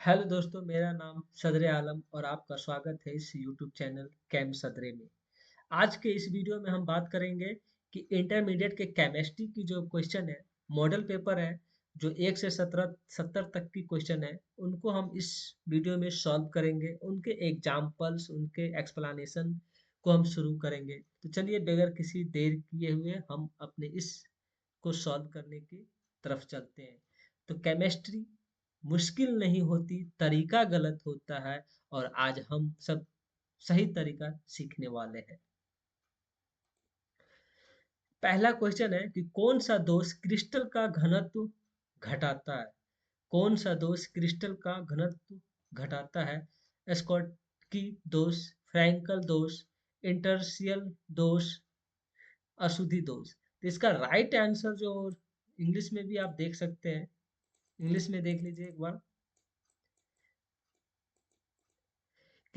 Hello दोस्तों, मेरा नाम सदरे आलम और आपका स्वागत है इस यूट्यूब चैनल कैम सदरे में। आज के इस वीडियो में हम बात करेंगे कि इंटरमीडिएट के केमिस्ट्री की जो क्वेश्चन है, मॉडल पेपर है, जो 1 से 70 तक की क्वेश्चन है, उनको हम इस वीडियो में सॉल्व करेंगे। उनके एग्जाम्पल्स, उनके एक्सप्लेनेशन को हम शुरू करेंगे। तो चलिए, बगैर किसी देर किए हुए हम अपने इस को सॉल्व करने की तरफ चलते हैं। तो केमिस्ट्री मुश्किल नहीं होती, तरीका गलत होता है। और आज हम सब सही तरीका सीखने वाले हैं। पहला क्वेश्चन है कि कौन सा दोष क्रिस्टल का घनत्व घटाता है। कौन सा दोष क्रिस्टल का घनत्व घटाता है? स्कॉटकी दोष, फ्रैंकल दोष, इंटरशियल दोष, अशुद्धि दोष। तो इसका राइट आंसर जो इंग्लिश में भी आप देख सकते हैं, इंग्लिश में देख लीजिए एक बार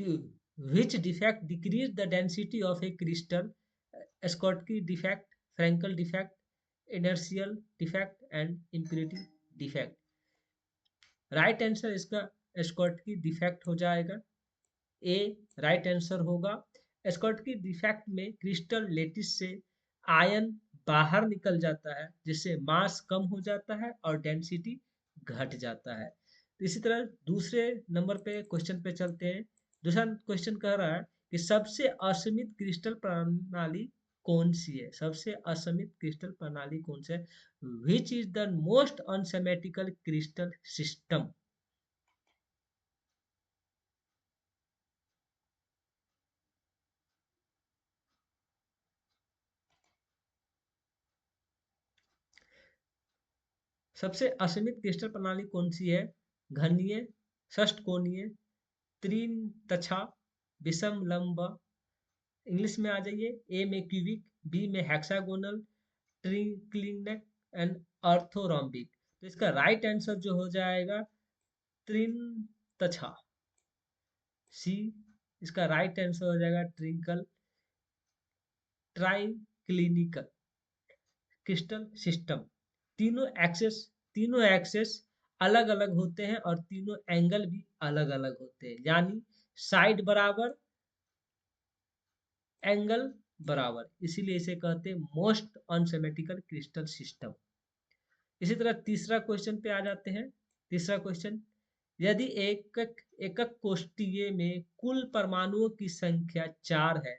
कि which defect decrease the density of a crystal? Schottky defect, Frankel defect, inertial defect and impurity defect. Right answer इसका स्कॉटकी डिफेक्ट हो जाएगा। ए राइट आंसर होगा। स्कॉटकी डिफेक्ट में क्रिस्टल लेटिस से आयन बाहर निकल जाता है, जिससे मास कम हो जाता है और डेंसिटी घट जाता है। तो इसी तरह दूसरे नंबर पे क्वेश्चन पे चलते हैं। दूसरा क्वेश्चन कह रहा है कि सबसे असीमित क्रिस्टल प्रणाली कौन सी है? सबसे असीमित क्रिस्टल प्रणाली कौन सी है? Which is the most unsymmetrical crystal system? सबसे असीमित क्रिस्टल प्रणाली कौन सी है? घनीय, षष्ठकोणीय, त्रितछा, विषम लंब। इंग्लिश में आ जाइए। ए में क्यूबिक, बी में हेक्सागोनल, ट्रिक्लिनिक एंड ऑर्थोरोम्बिक। तो इसका राइट आंसर जो हो जाएगा त्रितछा, सी। इसका राइट आंसर हो जाएगा ट्रिंकल ट्राइक्लिनिकल क्रिस्टल सिस्टम। तीनों एक्सेस तीनों एक्सेस अलग अलग होते हैं और तीनों एंगल भी अलग अलग होते हैं, यानी साइड बराबर, एंगल बराबर, इसीलिए इसे कहते हैं मोस्ट अनसिमेट्रिकल क्रिस्टल सिस्टम। इसी तरह तीसरा क्वेश्चन पे आ जाते हैं। तीसरा क्वेश्चन, यदि एकक एकक कोष्ठीय में कुल परमाणुओं की संख्या 4 है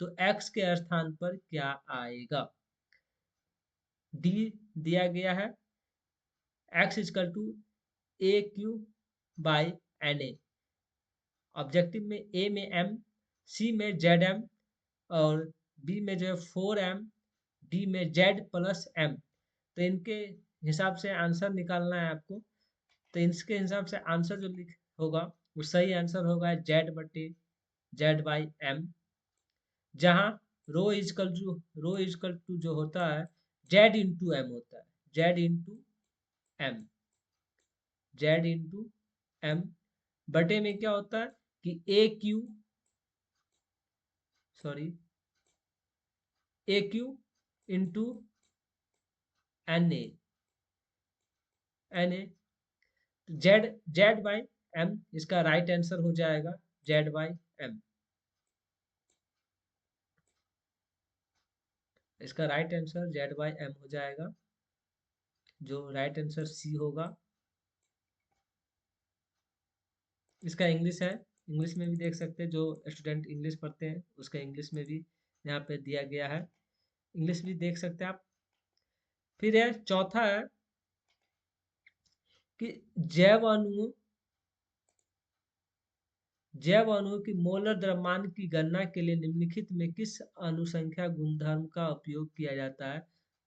तो x के स्थान पर क्या आएगा? डी दिया गया है x is equal to A Q by N A. Objective में ए में m, सी में जेड एम और बी में जो है 4m, डी में जेड प्लस एम। तो इनके हिसाब से आंसर निकालना है आपको। तो इसके हिसाब से आंसर जो लिख होगा वो सही आंसर होगा जेड बाई एम। जहाँ रो इजकल टू जो होता है जेड इंटू एम होता है, Z into M, Z into M. बटे में क्या होता है कि A Q, sorry, A Q into N A, N A. Z Z by M इसका राइट आंसर हो जाएगा, जेड बाई एम। इसका right answer Z by M हो जाएगा, जो राइट आंसर सी होगा। इसका इंग्लिश है, इंग्लिश में भी देख सकते हैं। जो स्टूडेंट इंग्लिश पढ़ते हैं उसका इंग्लिश में भी यहाँ पे दिया गया है, इंग्लिश भी देख सकते हैं आप। फिर है चौथा है कि जैव अणुओं जैव अणुओं की मोलर द्रव्यमान की गणना के लिए निम्नलिखित में किस अनुसंख्या गुणधर्म का उपयोग किया जाता है?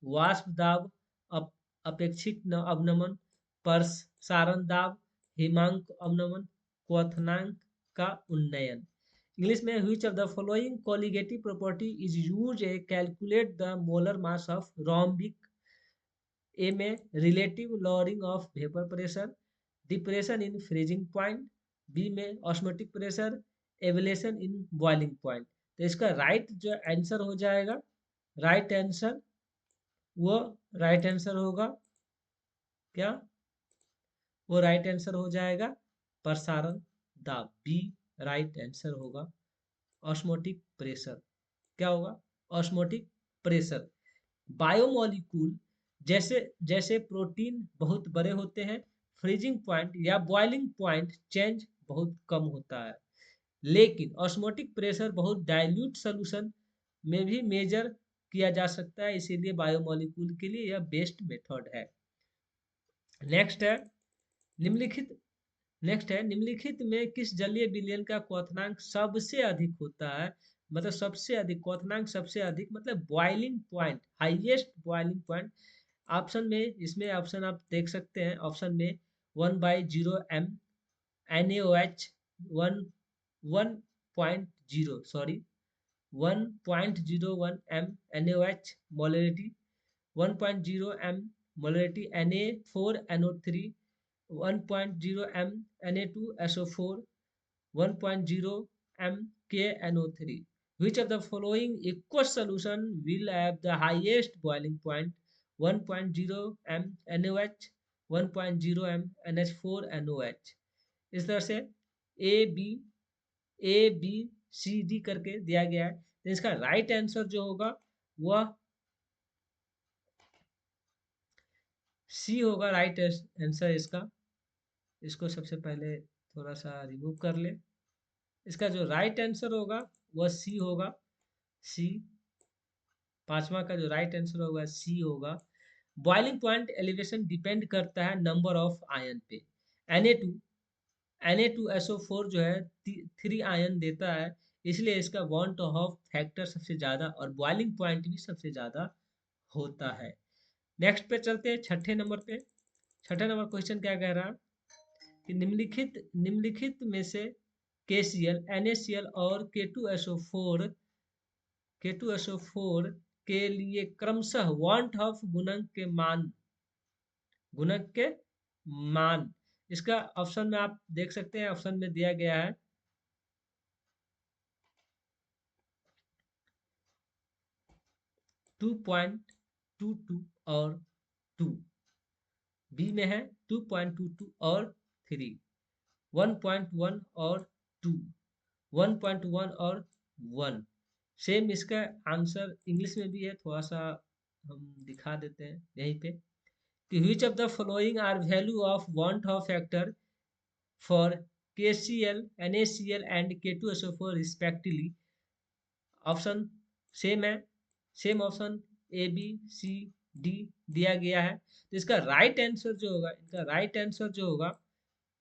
वाष्प दाब, अप, अपेक्षित अवनमन, प्रसारण दाब, हिमांक अवनमन, क्वथनांक का उन्नयन। इंग्लिश में which of the following colligative property is used to calculate the molar mass of rhombic? A में relative lowering of vapour pressure, depression in freezing point, B में osmotic pressure, elevation in boiling point. तो इसका right जो answer हो जाएगा, right answer वो right answer होगा क्या? वो राइट आंसर हो जाएगा प्रसारण दाब, बी राइट आंसर होगा। ऑस्मोटिक प्रेशर, क्या होगा? Osmotic pressure. बायोमोलिक्यूल जैसे जैसे प्रोटीन बहुत बड़े होते हैं, फ्रीजिंग पॉइंट या बॉइलिंग पॉइंट चेंज बहुत कम होता है, लेकिन ऑस्मोटिक प्रेशर बहुत डाइल्यूट सोल्यूशन में भी मेजर किया जा सकता है, इसीलिए बायोमोलिक्यूल के लिए यह बेस्ट मेथड है। नेक्स्ट है निम्नलिखित नेक्स्ट है निम्नलिखित में किस जलीय विलयन का क्वथनांक सबसे अधिक होता है? मतलब सबसे अधिक क्वथनांक, सबसे अधिक मतलब boiling point, highest boiling point. Option में, इसमें ऑप्शन आप देख सकते हैं, ऑप्शन में 1/0 m NaOH 1.0 sorry 1.01 m NaOH molarity, 1.0 m molarity Na4NO3, 1.0 m Na2SO4, 1.0 m KNO3. Which of the following aqueous solution will have the highest boiling point? 1.0 m NaOH, 1.0 m NH4NOH। इस तरह से A B C D करके दिया गया है। तो इसका right answer जो होगा वह सी होगा, राइट आंसर इसका। इसको सबसे पहले थोड़ा सा रिमूव कर ले। इसका जो राइट आंसर होगा वह सी होगा, सी। पांचवा का जो राइट आंसर होगा सी होगा। बॉइलिंग पॉइंट एलिवेशन डिपेंड करता है नंबर ऑफ आयन पे। Na2SO4 जो है 3 आयन देता है, इसलिए इसका बॉन्ड ऑफ फैक्टर सबसे ज्यादा और बॉइलिंग पॉइंट भी सबसे ज्यादा होता है। नेक्स्ट पे चलते हैं, छठे नंबर पे। छठा नंबर क्वेश्चन क्या कह रहा है कि निम्नलिखित में से KCl, NaCl और K2SO4 के लिए क्रमशः वांट ऑफ गुणक के मान। इसका ऑप्शन में आप देख सकते हैं, ऑप्शन में दिया गया है 2.22 और 2, बी में है 2.22 और 3, 1.1 और 2, 1.1 और 1। सेम इसका आंसर इंग्लिश में भी है, थोड़ा सा हम दिखा देते हैं यहीं पे कि which of the following are value of want of factor for KCl, NaCl and K2SO4 respectively। Option same है, same option A B C D दिया गया है। तो इसका राइट आंसर जो होगा, इनका राइट आंसर जो होगा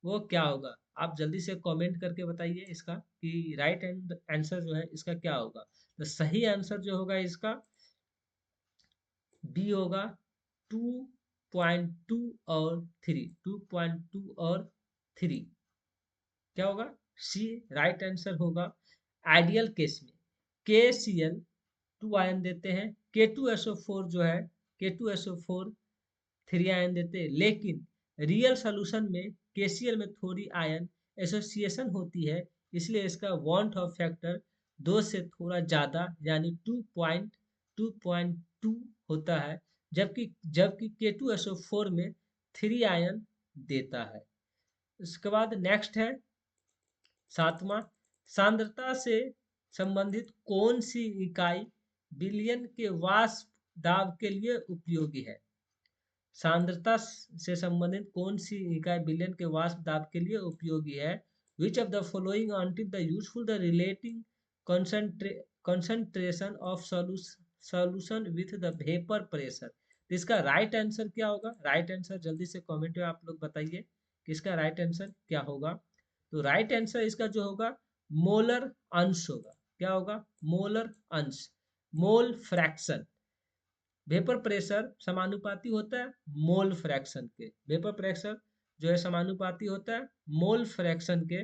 वो क्या होगा? आप जल्दी से कमेंट करके बताइए इसका कि राइट आंसर जो है इसका क्या होगा। तो सही आंसर जो होगा इसका बी होगा 2.2 और 3, 2.2 और 3। क्या होगा? सी राइट आंसर होगा। आइडियल केस में KCl 2 आयन देते हैं, K2SO4 जो है K2SO4 3 आयन देते हैं, लेकिन रियल सोल्यूशन में KCl में थोड़ी आयन एसोसिएशन होती है, इसलिए इसका वांट ऑफ फैक्टर 2 से थोड़ा ज़्यादा यानी 2.2 होता है, जबकि जबकि K2SO4 में 3 आयन देता है। उसके बाद नेक्स्ट है सातवां, सांद्रता से संबंधित कौन सी इकाई विलयन के वाष्प दाब के लिए उपयोगी है? सांद्रता से संबंधित कौन सी इकाई विलयन के वाष्प दाब के लिए उपयोगी है? Which of the following until the useful the relating concentration of solution with the vapor pressure। तो इसका राइट आंसर क्या होगा? राइट आंसर जल्दी से कमेंट में आप लोग बताइए कि इसका राइट आंसर क्या होगा। तो राइट आंसर इसका जो होगा मोलर अंश होगा। क्या होगा? मोलर अंश, मोल फ्रैक्शन। वेपर प्रेशर समानुपाती होता है मोल फ्रैक्शन के। वेपर प्रेशर जो है समानुपाती होता है मोल फ्रैक्शन के,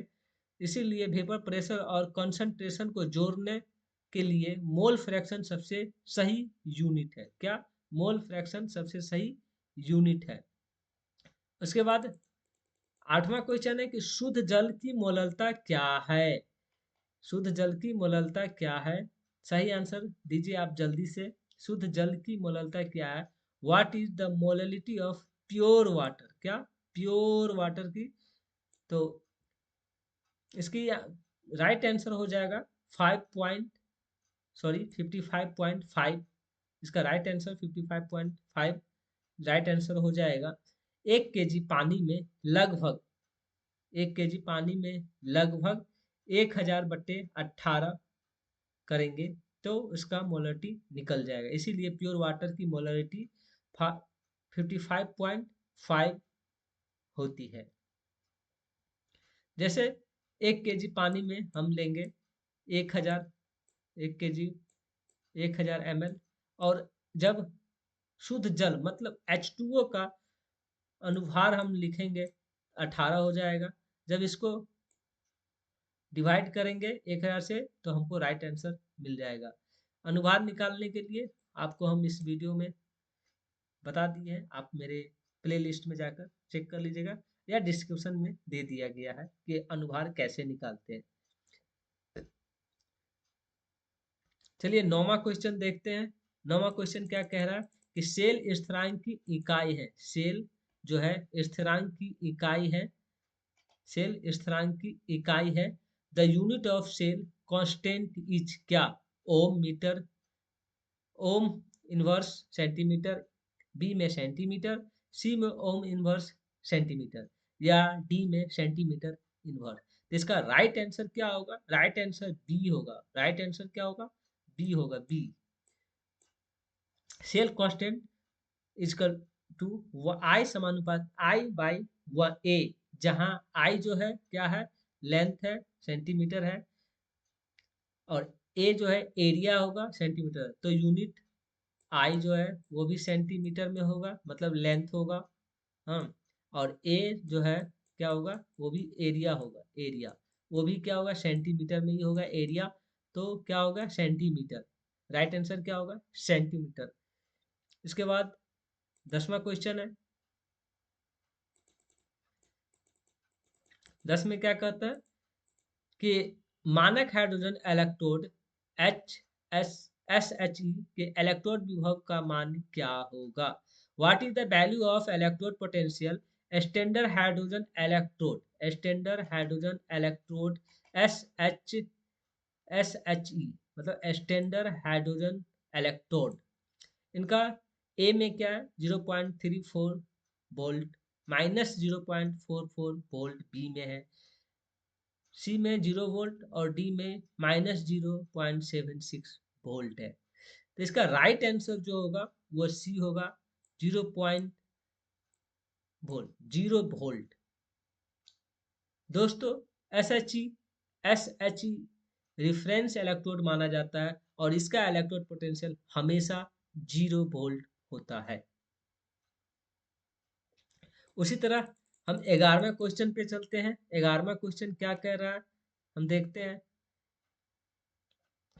इसीलिए वेपर प्रेशर और कंसंट्रेशन को जोड़ने के लिए मोल फ्रैक्शन सबसे सही यूनिट है। क्या? मोल फ्रैक्शन सबसे सही यूनिट है। उसके बाद आठवां क्वेश्चन है कि शुद्ध जल की मोललता क्या है? शुद्ध जल की मोललता क्या है? सही आंसर दीजिए आप जल्दी से। शुद्ध जल की मोललता क्या है? What is the molality of pure water? क्या? प्योर वाटर की। तो इसकी राइट आंसर हो जाएगा 55.5। इसका राइट आंसर 55.5 राइट आंसर हो जाएगा। 1 kg पानी में लगभग 1 kg पानी में लगभग 1000/18 करेंगे तो इसका मोलरिटी निकल जाएगा। इसीलिए प्योर वाटर की मोलरिटी 55.5 होती है। जैसे 1 kg पानी में हम लेंगे 1000 1 kg 1000 ml, और जब शुद्ध जल मतलब H2O का अनुभार हम लिखेंगे 18 हो जाएगा। जब इसको डिवाइड करेंगे 1000 से तो हमको राइट आंसर मिल जाएगा। अनुभार निकालने के लिए आपको हम इस वीडियो में बता दिए हैं, आप मेरे प्ले लिस्ट में जाकर चेक कर लीजिएगा या डिस्क्रिप्शन में दे दिया गया है कि अनुभार कैसे निकालते हैं। चलिए 9वां क्वेश्चन देखते हैं। 9वां क्वेश्चन क्या कह रहा है कि सेल स्थिरांक की इकाई है। सेल जो है स्थिरांक की इकाई है। सेल स्थिरांक की इकाई है। The unit of cell constant is क्या? Ohm, metre, ohm inverse centimetre, B में सेंटीमीटर, सी में ओम इनवर्स सेंटीमीटर, या डी में सेंटीमीटर इनवर्स। तो इसका राइट आंसर क्या होगा? राइट आंसर बी होगा। राइट आंसर क्या होगा? बी होगा, B. Cell constant is equal to I समानुपात आई बाई व ए, जहां आई जो है क्या है? लेंथ है, सेंटीमीटर है, और ए जो है एरिया होगा, सेंटीमीटर। तो यूनिट आई जो है वो भी सेंटीमीटर में होगा, मतलब लेंथ होगा। हाँ, और ए जो है क्या होगा? वो भी एरिया होगा, एरिया। वो भी क्या होगा? सेंटीमीटर में ही होगा एरिया। तो क्या होगा? सेंटीमीटर। राइट आंसर क्या होगा? सेंटीमीटर। इसके बाद 10वां क्वेश्चन है। 10 में क्या कहता है कि मानक hydrogen electrode H S S H E के इलेक्ट्रोड विभव का मान क्या होगा? What is the value of electrode potential standard hydrogen electrode? Standard hydrogen electrode S H E, मतलब स्टैंडर्ड हाइड्रोजन इलेक्ट्रोड। इनका ए में क्या है? 0.34 वोल्ट, -0.44 वोल्ट बी में है, सी में 0 वोल्ट, और डी में -0.76 वोल्ट है। तो इसका राइट आंसर जो होगा वो सी होगा, 0 वोल्ट। दोस्तों, S H E reference electrode माना जाता है और इसका इलेक्ट्रोड पोटेंशियल हमेशा 0 वोल्ट होता है। उसी तरह हम 11वें क्वेश्चन पे चलते हैं। 11वां क्वेश्चन क्या कह रहा है हम देखते हैं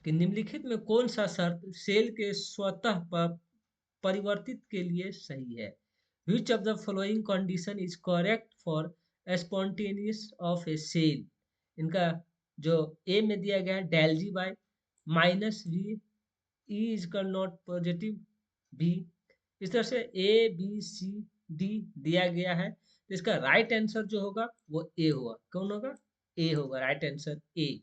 कि निम्नलिखित में कौन सा शर्त सेल के स्वतः परिवर्तित के लिए सही है? Which of the following condition is correct for spontaneous of a cell? इनका जो ए में दिया गया है del G by -v, E is equal not positive B. इस तरह से ए बी सी डी दिया गया है। तो इसका राइट आंसर जो होगा वो ए होगा। कौन होगा? ए होगा, right answer A.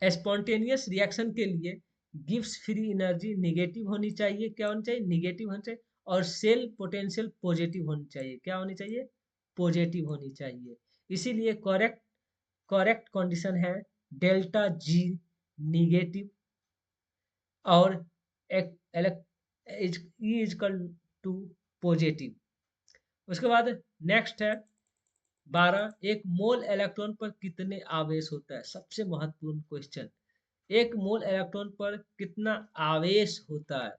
Spontaneous reaction के लिए गिब्स फ्री एनर्जी निगेटिव होनी चाहिए। क्या होनी चाहिए? निगेटिव होनी चाहिए। और सेल पोटेंशियल पॉजिटिव होनी चाहिए। क्या होनी चाहिए? पॉजिटिव होनी चाहिए। इसीलिए करेक्ट कंडीशन है डेल्टा जी निगेटिव, और इजकल टू पॉजिटिव। उसके बाद नेक्स्ट है 12, एक मोल इलेक्ट्रॉन पर कितने आवेश होता है? सबसे महत्वपूर्ण क्वेश्चन। एक मोल इलेक्ट्रॉन पर कितना आवेश होता है?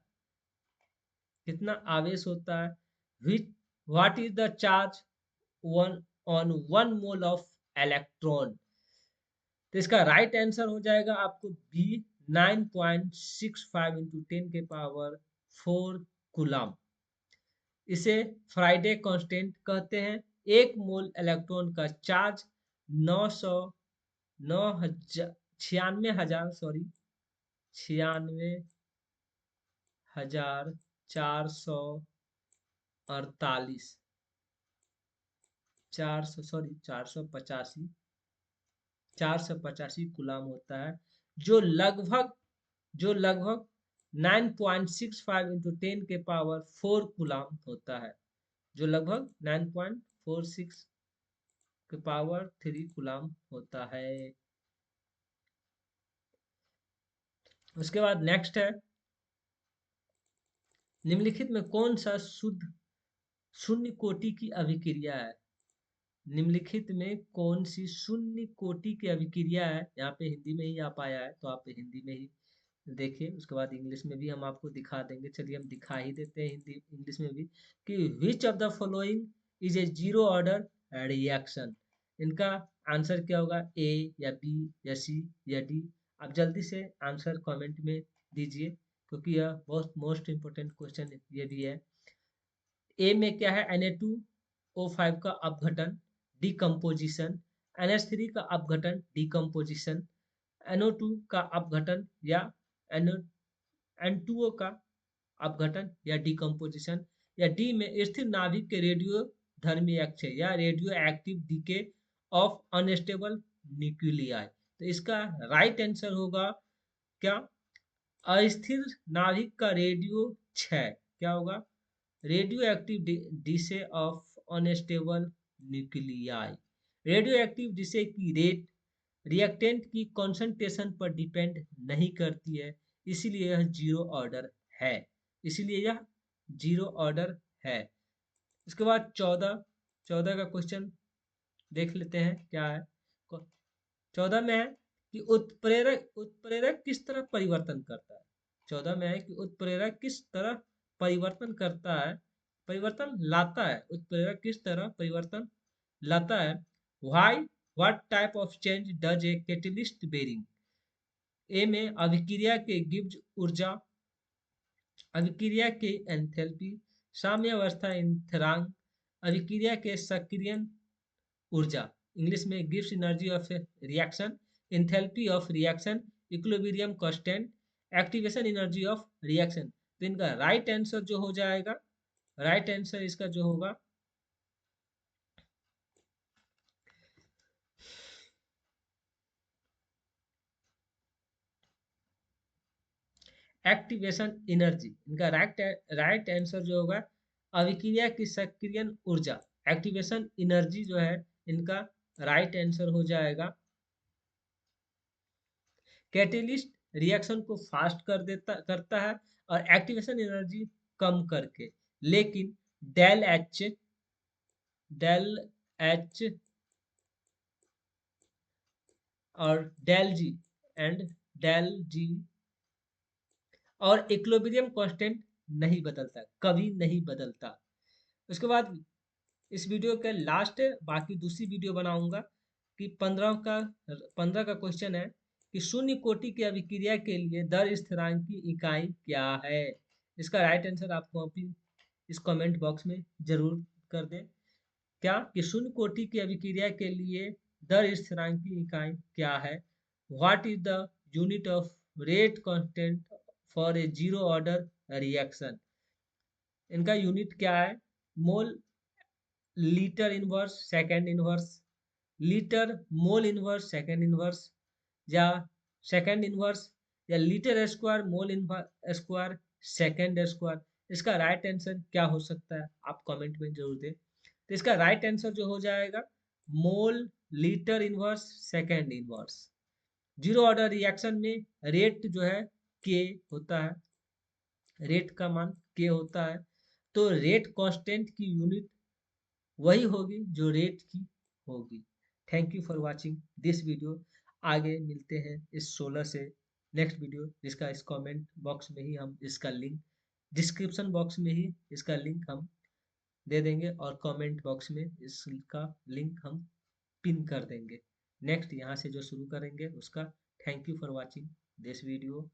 कितना आवेश होता है? विच what is the charge one on 1 mole of electron? तो इसका राइट आंसर हो जाएगा आपको बी, 9.65 इंटू 10⁴ कूलम। इसे फ्राइडे कांस्टेंट कहते हैं। 1 मोल इलेक्ट्रॉन का चार्ज 900 96,448 485 कूलाम होता है, जो लगभग जो लगभग 9.65 इंटू 10 के पावर 4 कूलाम होता है, जो लगभग 9.46 के पावर 3 कूलाम होता है। उसके बाद नेक्स्ट है, निम्नलिखित में कौन सा शुद्ध शून्य कोटि की अभिक्रिया है? निम्नलिखित में कौन सी शून्य कोटि की अभिक्रिया है? यहाँ पे हिंदी में ही आ पाया है तो आप हिंदी में ही देखिए, उसके बाद इंग्लिश में भी हम आपको दिखा देंगे। चलिए हम दिखा ही देते हैं हिंदी इंग्लिश में भी, कि विच of the following is a zero order reaction. इनका आंसर क्या होगा, ए या बी या सी या डी? आप जल्दी से आंसर कमेंट में दीजिए, क्योंकि यह बहुत मोस्ट इम्पोर्टेंट क्वेश्चन ये भी है। ए में क्या है, Na2O5 का अपघटन डिकम्पोजिशन, NH3 का अपघटन डिकम्पोजिशन, NO2 का अपघटन या N2O का अपघटन या डिकम्पोजिशन, या डी में स्थिर नाभिक के रेडियो धर्मी अक्षय या radio active DK of unstable nuclei. तो इसका राइट आंसर होगा क्या, अस्थिर नाभिक का रेडियो क्षय। क्या होगा, radioactive decay of unstable nuclei. Radioactive decay की रेट रिएक्टेंट की कॉन्सेंट्रेशन पर डिपेंड नहीं करती है, इसीलिए यह जीरो ऑर्डर है, इसीलिए यह जीरो ऑर्डर है। इसके बाद 14 का क्वेश्चन देख लेते हैं क्या है। 14 में है कि उत्प्रेरक किस तरह परिवर्तन करता है। 14 में है कि उत्प्रेरक किस तरह परिवर्तन करता है, परिवर्तन लाता है, उत्प्रेरक किस तरह परिवर्तन लाता है। Why what type of change does a catalyst bring. A में अभिक्रिया के गिब्स ऊर्जा, अभिक्रिया के एंथैल्पी, साम्यावस्था स्थिरांक, अभिक्रिया के सक्रियण ऊर्जा, इंग्लिश में Gibbs energy of reaction, enthalpy of reaction, equilibrium constant, activation energy of reaction. तो इनका राइट आंसर जो हो जाएगा, राइट आंसर इसका जो होगा, एक्टिवेशन एनर्जी। इनका राइट आंसर जो होगा, अभिक्रिया की सक्रियण ऊर्जा, एक्टिवेशन एनर्जी जो है इनका राइट आंसर हो जाएगा। कैटेलिस्ट रिएक्शन को फास्ट करता है और एक्टिवेशन एनर्जी कम करके, लेकिन डेल एच और डेल जी और इक्विलिब्रियम कांस्टेंट नहीं बदलता, कभी नहीं बदलता। उसके बाद इस वीडियो के लास्ट बाकी दूसरी वीडियो बनाऊंगा कि 15 का क्वेश्चन है कि शून्य कोटि की अभिक्रिया के लिए दर स्थिरांक की इकाई क्या है। इसका राइट आंसर आपको इस कमेंट बॉक्स में जरूर कर दें। क्या कि शून्य कोटि की अभिक्रिया के लिए दर स्थिरांक की इकाई क्या है। What is the unit of rate constant for a zero order reaction. इनका यूनिट क्या है, mole, litre inverse second inverse, litre mole inverse second inverse, या सेकंड इनवर्स, या litre square mole inverse square second square. इसका right answer क्या हो सकता है, आप कमेंट में जरूर दें। तो इसका राइट आंसर जो हो जाएगा, मोल litre inverse second inverse. Zero order reaction में रेट जो है के होता है, रेट का मान के होता है, तो रेट कांस्टेंट की यूनिट वही होगी जो रेट की होगी। Thank you for watching this video. आगे मिलते हैं इस 16 से नेक्स्ट वीडियो, जिसका इस कमेंट बॉक्स में ही हम इसका लिंक, डिस्क्रिप्शन बॉक्स में ही इसका लिंक हम दे देंगे और कमेंट बॉक्स में इसका लिंक हम पिन कर देंगे। नेक्स्ट यहाँ से जो शुरू करेंगे उसका। Thank you for watching this video.